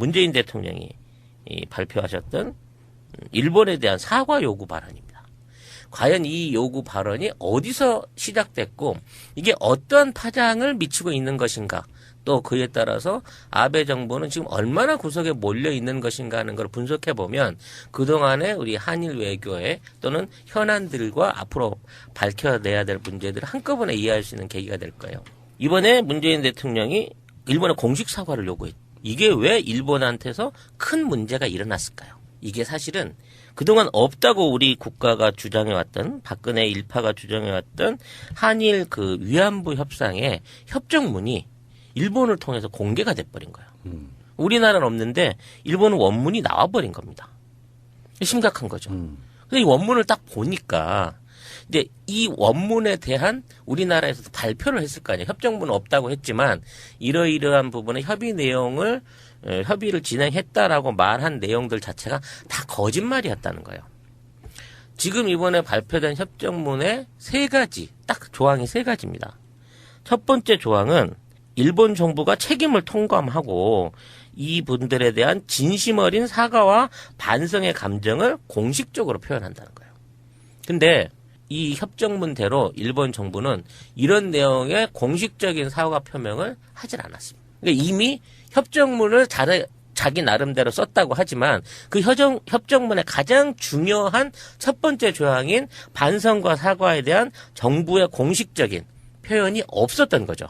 문재인 대통령이 발표하셨던 일본에 대한 사과 요구 발언입니다. 과연 이 요구 발언이 어디서 시작됐고 이게 어떠한 파장을 미치고 있는 것인가, 또 그에 따라서 아베 정부는 지금 얼마나 구석에 몰려 있는 것인가 하는 걸 분석해 보면 그동안의 우리 한일 외교의 또는 현안들과 앞으로 밝혀내야 될 문제들을 한꺼번에 이해할 수 있는 계기가 될 거예요. 이번에 문재인 대통령이 일본에 공식 사과를 요구했죠. 이게 왜 일본한테서 큰 문제가 일어났을까요? 이게 사실은 그동안 없다고 우리 국가가 주장해왔던, 박근혜 일파가 주장해왔던 한일 그 위안부 협상의 협정문이 일본을 통해서 공개가 돼버린 거예요. 우리나라는 없는데 일본은 원문이 나와버린 겁니다. 심각한 거죠. 근데 이 원문을 딱 보니까 이제 이 원문에 대한 우리나라에서도 발표를 했을 거 아니에요. 협정문은 없다고 했지만 이러이러한 부분의 협의를 진행했다라고 말한 내용들 자체가 다 거짓말이었다는 거예요. 지금 이번에 발표된 협정문의 딱 조항이 3가지입니다. 첫 번째 조항은 일본 정부가 책임을 통감하고 이분들에 대한 진심 어린 사과와 반성의 감정을 공식적으로 표현한다는 거예요. 근데 이 협정문대로 일본 정부는 이런 내용의 공식적인 사과 표명을 하질 않았습니다. 그러니까 이미 협정문을 자기 나름대로 썼다고 하지만 그 협정문의 가장 중요한 첫 번째 조항인 반성과 사과에 대한 정부의 공식적인 표현이 없었던 거죠.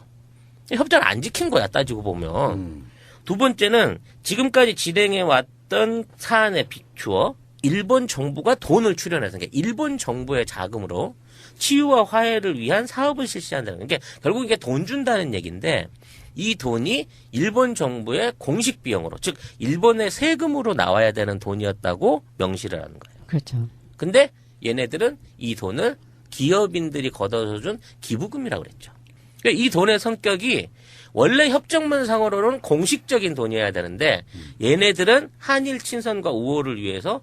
협정을 안 지킨 거야, 따지고 보면. 두 번째는 지금까지 진행해왔던 사안에 비추어 일본 정부가 돈을 출연해서, 그러니까 일본 정부의 자금으로 치유와 화해를 위한 사업을 실시한다는, 그러니까 결국 이게 돈 준다는 얘기인데 이 돈이 일본 정부의 공식 비용으로, 즉 일본의 세금으로 나와야 되는 돈이었다고 명시를 하는 거예요. 그렇죠. 근데 얘네들은 이 돈을 기업인들이 걷어서 준 기부금이라고 그랬죠. 그러니까 이 돈의 성격이 원래 협정문상으로는 공식적인 돈이어야 되는데 얘네들은 한일 친선과 우호를 위해서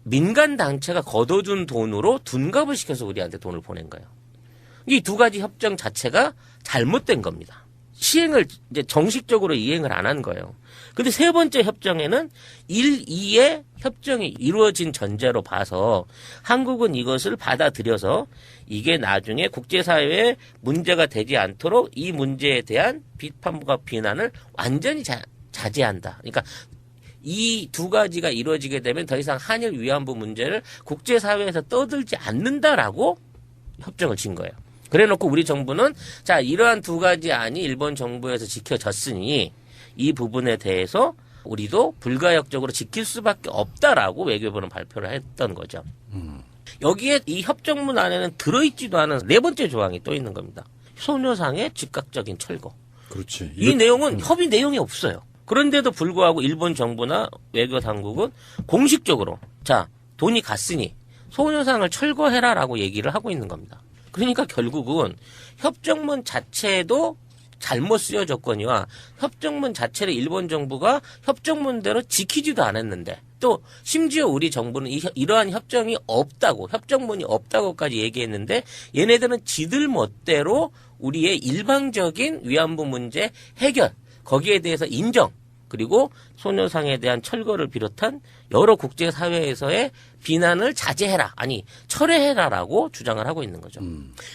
민간 단체가 걷어준 돈으로 둔갑을 시켜서 우리한테 돈을 보낸 거예요. 이 2가지 협정 자체가 잘못된 겁니다. 시행을 이제 정식적으로 이행을 안 한 거예요. 근데 3번째 협정에는 1-2의 협정이 이루어진 전제로 봐서 한국은 이것을 받아들여서 이게 나중에 국제사회에 문제가 되지 않도록 이 문제에 대한 비판과 비난을 완전히 자제한다. 그러니까 이 2가지가 이루어지게 되면 더 이상 한일 위안부 문제를 국제사회에서 떠들지 않는다라고 협정을 진 거예요. 그래놓고 우리 정부는 자, 이러한 2가지 안이 일본 정부에서 지켜졌으니 이 부분에 대해서 우리도 불가역적으로 지킬 수밖에 없다라고 외교부는 발표를 했던 거죠. 여기에 이 협정문 안에는 들어있지도 않은 4번째 조항이 또 있는 겁니다. 소녀상의 즉각적인 철거. 그렇지. 이 내용은 협의 내용이 없어요. 그런데도 불구하고 일본 정부나 외교 당국은 공식적으로 자, 돈이 갔으니 소녀상을 철거해라라고 얘기를 하고 있는 겁니다. 그러니까 결국은 협정문 자체도 잘못 쓰여졌거니와 협정문 자체를 일본 정부가 협정문대로 지키지도 않았는데 또 심지어 우리 정부는 이러한 협정이 없다고, 협정문이 없다고까지 얘기했는데 얘네들은 지들 멋대로 우리의 일방적인 위안부 문제 해결, 거기에 대해서 인정, 그리고 소녀상에 대한 철거를 비롯한 여러 국제사회에서의 비난을 자제해라, 아니 철회해라라고 주장을 하고 있는 거죠.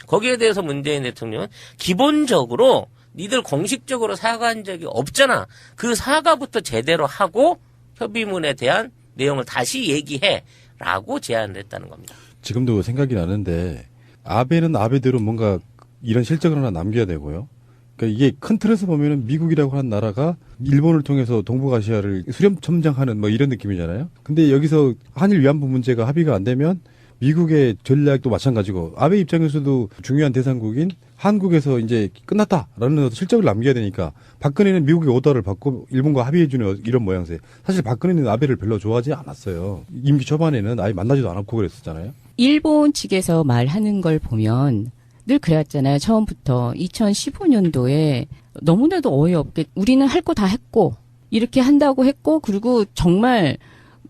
거기에 대해서 문재인 대통령은 기본적으로 니들 공식적으로 사과한 적이 없잖아. 그 사과부터 제대로 하고 협의문에 대한 내용을 다시 얘기해라고 제안을 했다는 겁니다. 지금도 생각이 나는데 아베는 아베대로 뭔가 이런 실적을 하나 남겨야 되고요. 그러니까 이게 큰 틀에서 보면은 미국이라고 하는 나라가 일본을 통해서 동북아시아를 수렴첨장하는 뭐 이런 느낌이잖아요. 근데 여기서 한일 위안부 문제가 합의가 안 되면 미국의 전략도 마찬가지고 아베 입장에서도 중요한 대상국인 한국에서 이제 끝났다라는 실적을 남겨야 되니까 박근혜는 미국의 오더를 받고 일본과 합의해주는 이런 모양새. 사실 박근혜는 아베를 별로 좋아하지 않았어요. 임기 초반에는 아예 만나지도 않았고 그랬었잖아요. 일본 측에서 말하는 걸 보면 늘 그랬잖아요. 처음부터 2015년도에 너무나도 어이없게 우리는 할 거 다 했고 이렇게 한다고 했고 그리고 정말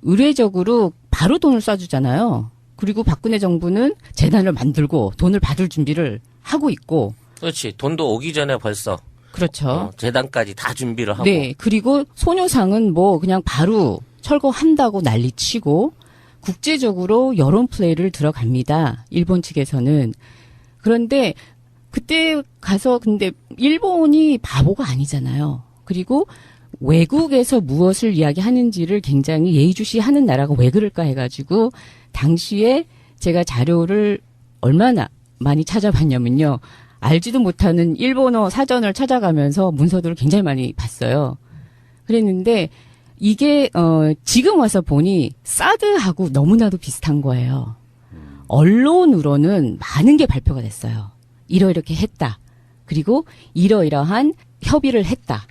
의례적으로 바로 돈을 쏴주잖아요. 그리고 박근혜 정부는 재단을 만들고 돈을 받을 준비를 하고 있고. 그렇지. 돈도 오기 전에 벌써 그렇죠. 재단까지 다 준비를 하고. 네. 그리고 소녀상은 뭐 그냥 바로 철거한다고 난리치고 국제적으로 여론 플레이를 들어갑니다. 일본 측에서는. 그런데 그때 가서 근데 일본이 바보가 아니잖아요. 그리고 외국에서 무엇을 이야기하는지를 굉장히 예의주시하는 나라가 왜 그럴까 해가지고 당시에 제가 자료를 얼마나 많이 찾아봤냐면요. 알지도 못하는 일본어 사전을 찾아가면서 문서들을 굉장히 많이 봤어요. 그랬는데 이게 지금 와서 보니 사드하고 너무나도 비슷한 거예요. 언론으로는 많은 게 발표가 됐어요. 이렇게 했다. 그리고 이러이러한 협의를 했다.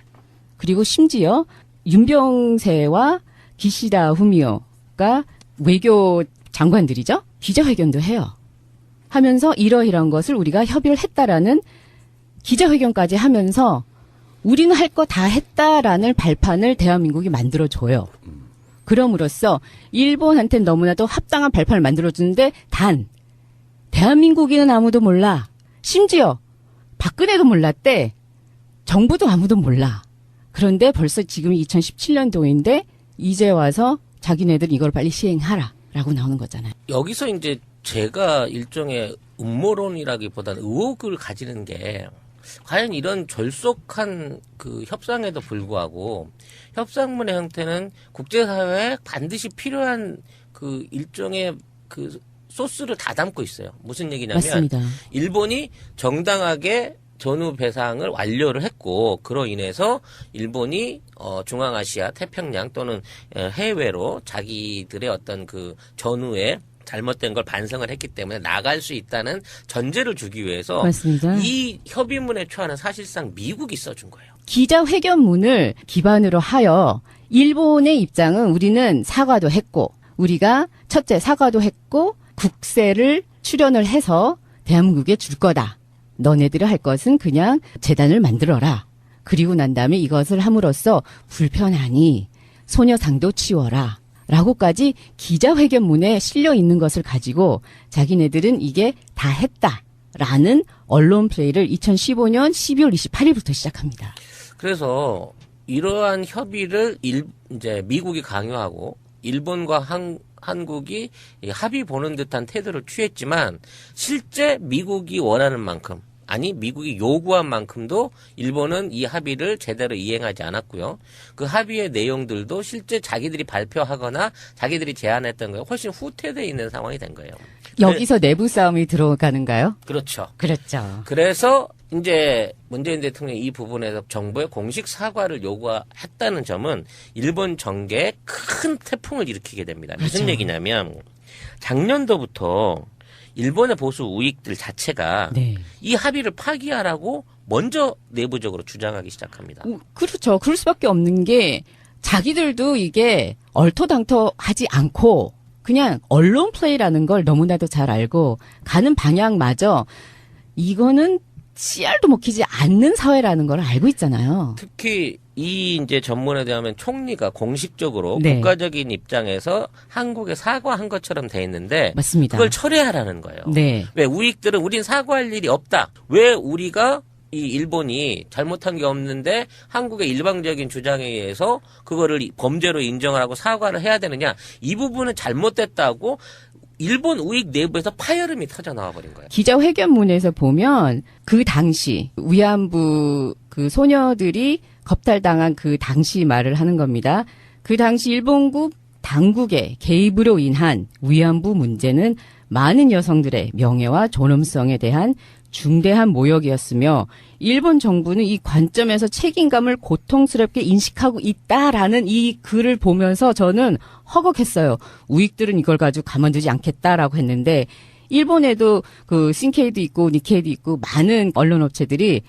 그리고 심지어 윤병세와 기시다 후미오가 외교 장관들이죠. 기자회견도 해요. 하면서 이러이러한 것을 우리가 협의를 했다라는 기자회견까지 하면서 우리는 할 거 다 했다라는 발판을 대한민국이 만들어줘요. 그럼으로써 일본한테는 너무나도 합당한 발판을 만들어주는데 단 대한민국인은 아무도 몰라. 심지어 박근혜도 몰랐대. 정부도 아무도 몰라. 그런데 벌써 지금이 2017년도인데 이제 와서 자기네들 이걸 빨리 시행하라라고 나오는 거잖아요. 여기서 이제 제가 일종의 음모론이라기보다는 의혹을 가지는 게 과연 이런 졸속한 그 협상에도 불구하고 협상문의 형태는 국제사회에 반드시 필요한 그 일종의 그 소스를 다 담고 있어요. 무슨 얘기냐면 맞습니다. 일본이 정당하게 전후 배상을 완료를 했고 그로 인해서 일본이 중앙아시아, 태평양 또는 해외로 자기들의 어떤 그 전후에 잘못된 걸 반성을 했기 때문에 나갈 수 있다는 전제를 주기 위해서 맞습니다. 이 협의문에 처하는 사실상 미국이 써준 거예요. 기자회견문을 기반으로 하여 일본의 입장은 우리는 사과도 했고 우리가 첫째 사과도 했고 국세를 출연을 해서 대한민국에 줄 거다. 너네들이 할 것은 그냥 재단을 만들어라. 그리고 난 다음에 이것을 함으로써 불편하니 소녀상도 치워라. 라고까지 기자회견문에 실려 있는 것을 가지고 자기네들은 이게 다 했다라는 언론 플레이를 2015년 12월 28일부터 시작합니다. 그래서 이러한 협의를 이제 미국이 강요하고 일본과 한국이 합의 보는 듯한 태도를 취했지만 실제 미국이 원하는 만큼 아니 미국이 요구한 만큼도 일본은 이 합의를 제대로 이행하지 않았고요. 그 합의의 내용들도 실제 자기들이 발표하거나 자기들이 제안했던 거에 훨씬 후퇴되어 있는 상황이 된 거예요. 여기서 내부 싸움이 들어가는가요? 그렇죠. 그렇죠. 그래서 이제 문재인 대통령이 이 부분에서 정부의 공식 사과를 요구했다는 점은 일본 정계에 큰 태풍을 일으키게 됩니다. 무슨 그렇죠. 얘기냐면 작년도부터 일본의 보수 우익들 자체가 네. 이 합의를 파기하라고 먼저 내부적으로 주장하기 시작합니다. 그렇죠. 그럴 수밖에 없는 게 자기들도 이게 얼토당토하지 않고 그냥 언론 플레이라는 걸 너무나도 잘 알고 가는 방향마저 이거는 씨알도 먹히지 않는 사회라는 걸 알고 있잖아요. 특히 이 이제 전문에 대하면 총리가 공식적으로 네. 국가적인 입장에서 한국에 사과한 것처럼 돼 있는데 맞습니다. 그걸 철회하라는 거예요. 네. 왜 우익들은 우린 사과할 일이 없다. 왜 우리가 이 일본이 잘못한 게 없는데 한국의 일방적인 주장에 의해서 그거를 범죄로 인정을 하고 사과를 해야 되느냐. 이 부분은 잘못됐다고 일본 우익 내부에서 파열음이 터져 나와버린 거예요. 기자회견문에서 보면 그 당시 위안부 그 소녀들이 겁탈당한 그 당시 말을 하는 겁니다. 그 당시 일본국 당국의 개입으로 인한 위안부 문제는 많은 여성들의 명예와 존엄성에 대한 중대한 모욕이었으며 일본 정부는 이 관점에서 책임감을 고통스럽게 인식하고 있다라는 이 글을 보면서 저는 허걱했어요. 우익들은 이걸 가지고 가만두지 않겠다라고 했는데 일본에도 그 신케이도 있고 니케이도 있고 많은 언론 업체들이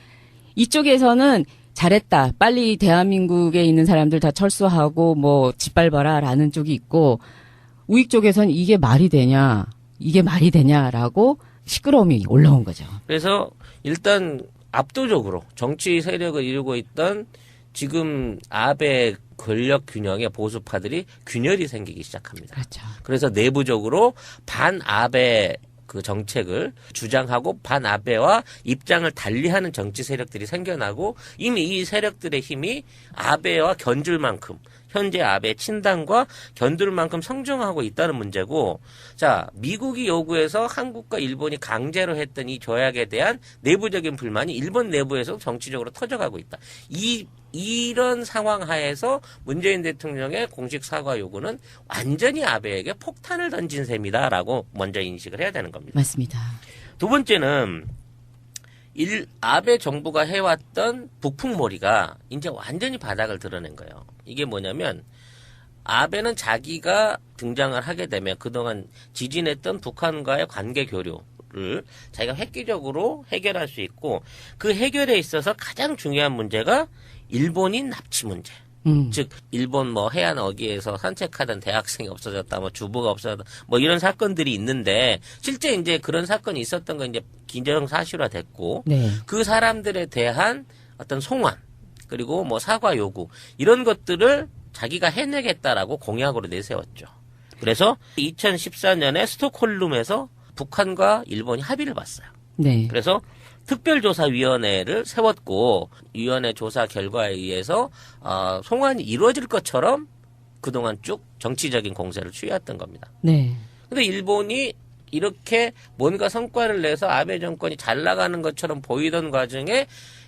이쪽에서는 잘했다. 빨리 대한민국에 있는 사람들 다 철수하고 뭐 짓밟아라라는 쪽이 있고 우익 쪽에서는 이게 말이 되냐라고 시끄러움이 올라온 거죠. 그래서 일단 압도적으로 정치 세력을 이루고 있던 지금 아베 권력 균형의 보수파들이 균열이 생기기 시작합니다. 그렇죠. 그래서 내부적으로 반 아베 그 정책을 주장하고 반아베와 입장을 달리하는 정치 세력들이 생겨나고 이미 이 세력들의 힘이 아베와 견줄 만큼 현재 아베 친당과 견줄 만큼 성장하고 있다는 문제고 자 미국이 요구해서 한국과 일본이 강제로 했던 이 조약에 대한 내부적인 불만이 일본 내부에서 정치적으로 터져가고 있다. 이런 상황 하에서 문재인 대통령의 공식 사과 요구는 완전히 아베에게 폭탄을 던진 셈이다라고 먼저 인식을 해야 되는 겁니다. 맞습니다. 두 번째는 아베 정부가 해왔던 북풍몰이가 이제 완전히 바닥을 드러낸 거예요. 이게 뭐냐면 아베는 자기가 등장을 하게 되면 그동안 지진했던 북한과의 관계 교류를 자기가 획기적으로 해결할 수 있고 그 해결에 있어서 가장 중요한 문제가 일본인 납치 문제. 즉 일본 뭐 해안 어귀에서 산책하던 대학생이 없어졌다, 뭐 주부가 없어졌다, 뭐 이런 사건들이 있는데 실제 이제 그런 사건이 있었던 건 이제 기정 사실화됐고 네. 그 사람들에 대한 어떤 송환 그리고 뭐 사과 요구 이런 것들을 자기가 해내겠다라고 공약으로 내세웠죠. 그래서 2014년에 스톡홀름에서 북한과 일본이 합의를 봤어요. 네. 그래서 특별조사위원회를 세웠고 위원회 조사 결과에 의해서 송환이 이루어질 것처럼 그동안 쭉 정치적인 공세를 취해왔던 겁니다. 네. 근데 일본이 이렇게 뭔가 성과를 내서 아베 정권이 잘 나가는 것처럼 보이던 과정에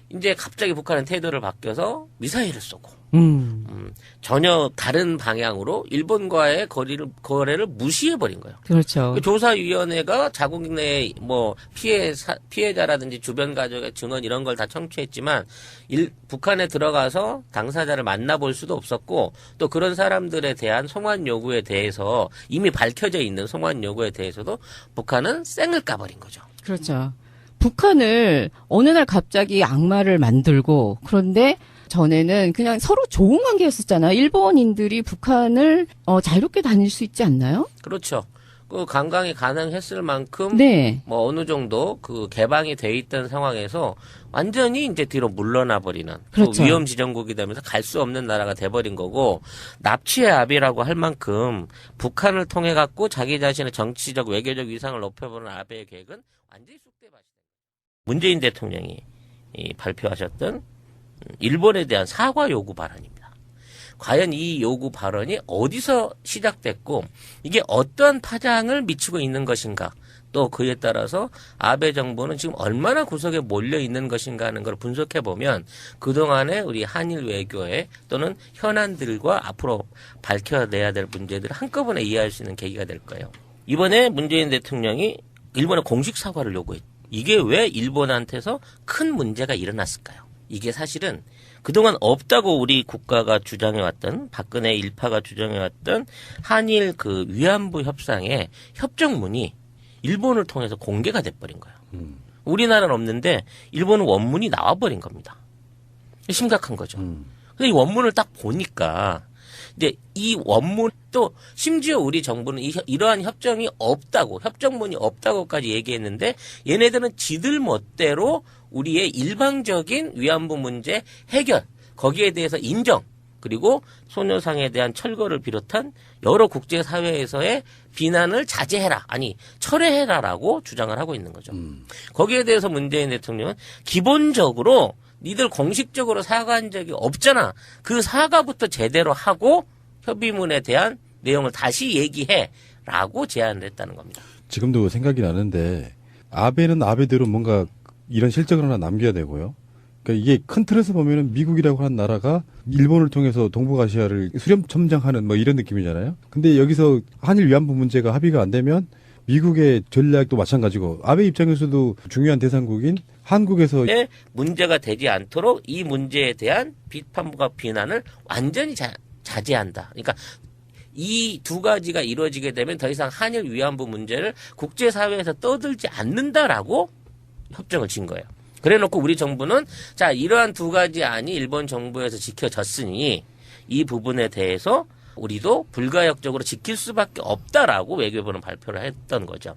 이제 갑자기 북한은 태도를 바뀌어서 미사일을 쏘고 전혀 다른 방향으로 일본과의 거래를 무시해버린 거예요. 그렇죠. 그 조사위원회가 자국 내 뭐 피해자라든지 주변 가족의 증언 이런 걸 다 청취했지만 북한에 들어가서 당사자를 만나볼 수도 없었고 또 그런 사람들에 대한 송환 요구에 대해서 이미 밝혀져 있는 송환 요구에 대해서도 북한은 쌩을 까버린 거죠. 그렇죠. 북한을 어느 날 갑자기 악마를 만들고 그런데 전에는 그냥 서로 좋은 관계였었잖아요. 일본인들이 북한을 자유롭게 다닐 수 있지 않나요? 그렇죠. 그 관광이 가능했을 만큼 네. 뭐 어느 정도 그 개방이 돼 있던 상황에서 완전히 이제 뒤로 물러나 버리는 그렇죠. 위험 지정국이 되면서 갈 수 없는 나라가 돼 버린 거고 납치의 아베라고 할 만큼 북한을 통해 갖고 자기 자신의 정치적 외교적 위상을 높여보는 아베의 계획은 완전히 쑥대밭이다. 문재인 대통령이 발표하셨던 일본에 대한 사과 요구 발언입니다. 과연 이 요구 발언이 어디서 시작됐고 이게 어떠한 파장을 미치고 있는 것인가 또 그에 따라서 아베 정부는 지금 얼마나 구석에 몰려 있는 것인가 하는 걸 분석해 보면 그동안의 우리 한일 외교에 또는 현안들과 앞으로 밝혀내야 될 문제들을 한꺼번에 이해할 수 있는 계기가 될 거예요. 이번에 문재인 대통령이 일본의 공식 사과를 요구했죠. 이게 왜 일본한테서 큰 문제가 일어났을까요? 이게 사실은 그동안 없다고 우리 국가가 주장해왔던 박근혜 일파가 주장해왔던 한일 그 위안부 협상의 협정문이 일본을 통해서 공개가 돼버린 거예요. 우리나라는 없는데 일본은 원문이 나와버린 겁니다. 심각한 거죠. 근데 이 원문을 딱 보니까 이제 이 원문 또 심지어 우리 정부는 이러한 협정이 없다고 협정문이 없다고까지 얘기했는데 얘네들은 지들 멋대로 우리의 일방적인 위안부 문제 해결 거기에 대해서 인정 그리고 소녀상에 대한 철거를 비롯한 여러 국제사회에서의 비난을 자제해라 아니 철회해라라고 주장을 하고 있는 거죠. 거기에 대해서 문재인 대통령은 기본적으로 니들 공식적으로 사과한 적이 없잖아. 그 사과부터 제대로 하고 협의문에 대한 내용을 다시 얘기해라고 제안을 했다는 겁니다. 지금도 생각이 나는데 아베는 아베대로 뭔가 이런 실적을 하나 남겨야 되고요. 그러니까 이게 큰 틀에서 보면은 미국이라고 하는 나라가 일본을 통해서 동북아시아를 수렴 첨장하는 뭐 이런 느낌이잖아요. 근데 여기서 한일 위안부 문제가 합의가 안 되면 미국의 전략도 마찬가지고 아베 입장에서도 중요한 대상국인 한국에서 문제가 되지 않도록 이 문제에 대한 비판과 비난을 완전히 자제한다. 그러니까 이 두 가지가 이루어지게 되면 더 이상 한일 위안부 문제를 국제사회에서 떠들지 않는다라고 협정을 진 거예요. 그래놓고 우리 정부는 자 이러한 두 가지 안이 일본 정부에서 지켜졌으니 이 부분에 대해서 우리도 불가역적으로 지킬 수밖에 없다라고 외교부는 발표를 했던 거죠.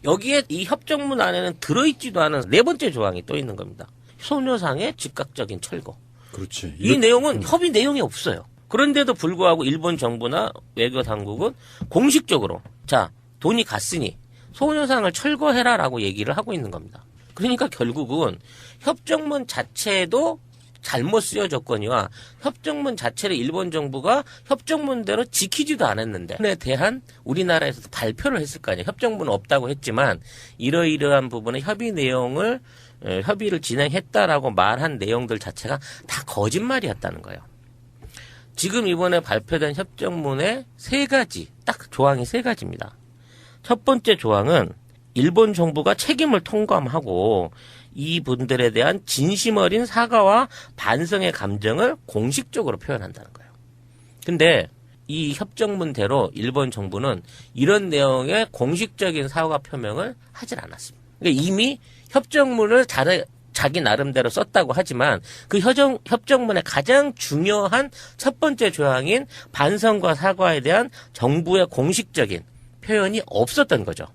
여기에 이 협정문 안에는 들어있지도 않은 네 번째 조항이 또 있는 겁니다. 소녀상의 즉각적인 철거. 그렇지. 이 내용은 협의 내용이 없어요. 그런데도 불구하고 일본 정부나 외교 당국은 공식적으로 자 돈이 갔으니 소녀상을 철거해라라고 얘기를 하고 있는 겁니다. 그러니까 결국은 협정문 자체도 잘못 쓰여졌거니와 협정문 자체를 일본 정부가 협정문대로 지키지도 않았는데 에 대한 우리나라에서도 발표를 했을 거 아니에요. 협정문은 없다고 했지만 이러이러한 부분의 협의를 진행했다라고 말한 내용들 자체가 다 거짓말이었다는 거예요. 지금 이번에 발표된 협정문의 딱 조항이 3가지입니다. 첫 번째 조항은 일본 정부가 책임을 통감하고 이분들에 대한 진심 어린 사과와 반성의 감정을 공식적으로 표현한다는 거예요. 근데 이 협정문대로 일본 정부는 이런 내용의 공식적인 사과 표명을 하질 않았습니다. 그러니까 이미 협정문을 자기 나름대로 썼다고 하지만 그 협정문의 가장 중요한 첫 번째 조항인 반성과 사과에 대한 정부의 공식적인 표현이 없었던 거죠.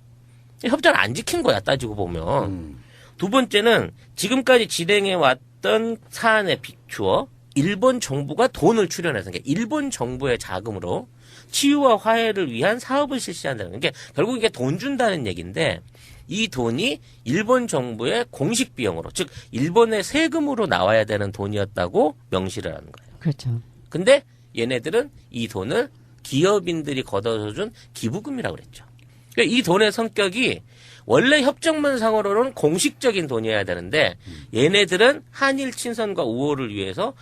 협정을 안 지킨 거야, 따지고 보면. 두 번째는 지금까지 진행해 왔던 사안에 비추어 일본 정부가 돈을 출연해서 일본 정부의 자금으로 치유와 화해를 위한 사업을 실시한다는 게 결국 이게 돈 준다는 얘기인데 이 돈이 일본 정부의 공식 비용으로 즉 일본의 세금으로 나와야 되는 돈이었다고 명시를 하는 거예요. 그렇죠. 근데 얘네들은 이 돈을 기업인들이 걷어서 준 기부금이라고 그랬죠. 그러니까 이 돈의 성격이 원래 협정문상으로는 공식적인 돈이어야 되는데 얘네들은 한일 친선과 우호를 위해서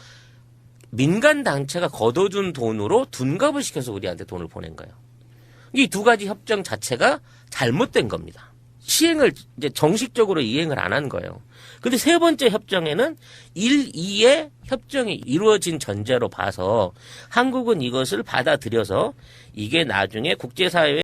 민간 단체가 걷어준 돈으로 둔갑을 시켜서 우리한테 돈을 보낸 거예요. 이 2가지 협정 자체가 잘못된 겁니다. 시행을 이제 정식적으로 이행을 안 한 거예요. 근데 3번째 협정에는 1-2의 협정이 이루어진 전제로 봐서 한국은 이것을 받아들여서 이게 나중에 국제사회에